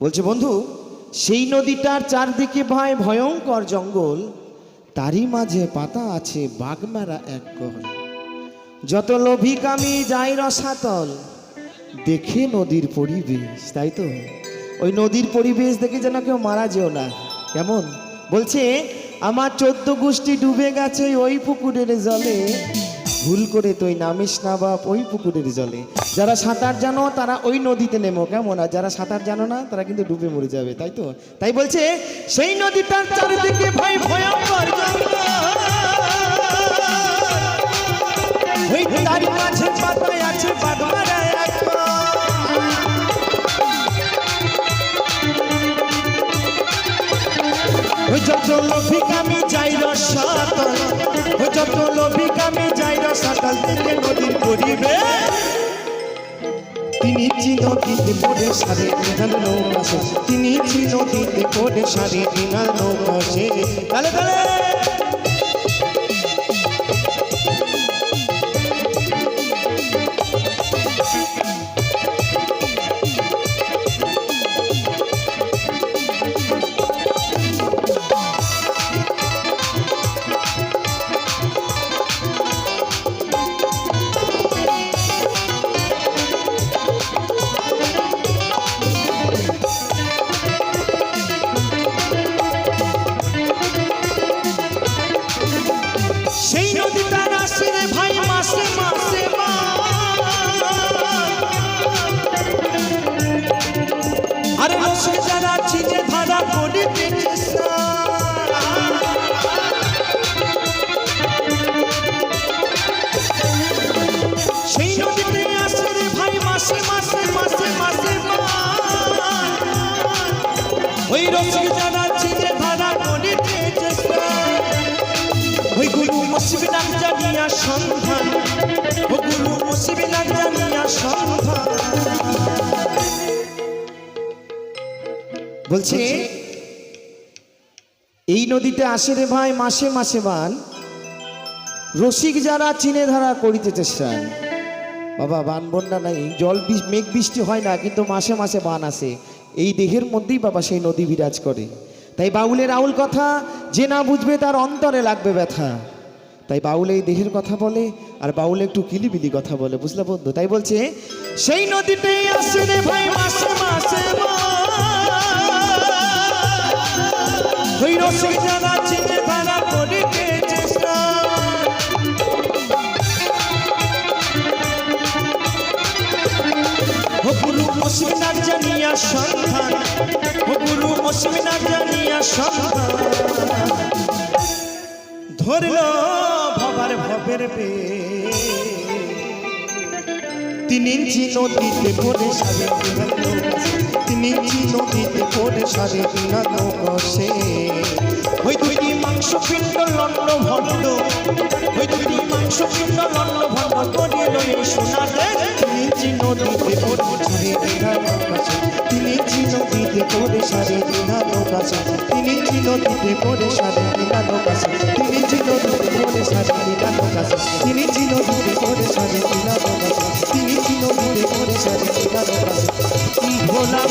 বলছে বন্ধু, সেই নদীটার চারদিকে ভাই ভয়ঙ্কর জঙ্গল, তারই মাঝে পাতা আছে বাঘমারা এক কল। যত লোভী কামি যাই রসাতল, দেখে নদীর পরিবেশ। তাই তো, ওই নদীর পরিবেশ দেখে যেন কেউ মারা যেও না। কেমন বলছে, আমার 14 গোষ্ঠী ডুবে গেছে ওই পুকুরের জলে, ভুল করে তুই নামিস না বাপ ওই পুকুরের জলে। যারা সাঁতার জানো তারা ওই নদীতে নেমো, কেমন? আর যারা সাঁতার জানো না তারা কিন্তু ডুবে মরে যাবে। তাই তো, তাই বলছে সেই নদীটার চারিদিকে ভাই ভয়ঙ্কর জঙ্গল, ওই তারই মাঝে পাতায় আছে বাঘমারা এক কল। যত লোভিক আমি যাই রসাতল, যত লোভিক আমি যাই রসাতল, থেকে নদীর পরিবেশ। তিনি নদীতে পড়ে সারে দিনাল নৌকাশে, তিনি নদীতে পড়ে সারে দিনাল নৌকাশে। তালে তালে আরে রসে যারা চিনে ধারা করিতেছে সেই নদীতে আসে রে ভাই মাসে মাসে মাসে মাসে, ওই রসে যারা চিনে ধারা করিতেছে, ওই গুরু মুসিবিনাক জানিয়া সন্ধান, ও গুরু মুসিবিনাক জানিয়া সন্ধান। বলছে এই নদীতে আসে রে ভাই মাসে মাসে বান, রসিক যারা চিনে ধারা করিতেছে স্নান। বাবা, বান বন্যা নাই, জল মেঘ বৃষ্টি হয় না, কিন্তু মাসে মাসে বান আসে। এই দেহের মধ্যেই বাবা সেই নদী বিরাজ করে। তাই বাউলের আউল কথা যে না বুঝবে তার অন্তরে লাগবে ব্যথা। তাই বাউল এই দেহের কথা বলে, আর বাউল একটু কিলিবিলি কথা বলে, বুঝলে বন্ধু? তাই বলছে সেই নদীতে আসে রে ভাই মাসে মাসে ওই রসিক যারা চিনে ধারা করিতেছে স্নান। ও গুরু মুসিবিনাক জানিয়া সন্ধান, ও গুরু মুসিবিনাক জানিয়া সন্ধান। ধরল ভবার ভবের পে, তিনি নদীতে পড়ে সারে দিনাল নৌকাশে, তিনি নদীতে পড়ে সারে দিনাল নৌকাশে। ওই দুইটি মাংস পিণ্ড লন্ড ভণ্ড, ওই দুইটি মাংস পিণ্ড লন্ড ভণ্ড করিয়ে লয়ে সোনা দেন, তিনি নদীতে পড়ে সারে দিনাল নৌকাশে, তিনি নদীতে পড়ে সারে দিনাল নৌকাশে, তিনি নদীতে পড়ে সারে দিনাল নৌকাশে, তিনি নদীতে পড়ে সারে দিনাল নৌকাশে, তিনি নদীতে পড়ে সারে দিনাল নৌকাশে, তিনি নদীতে পড়ে সারে দিনাল নৌকাশে। ভোলা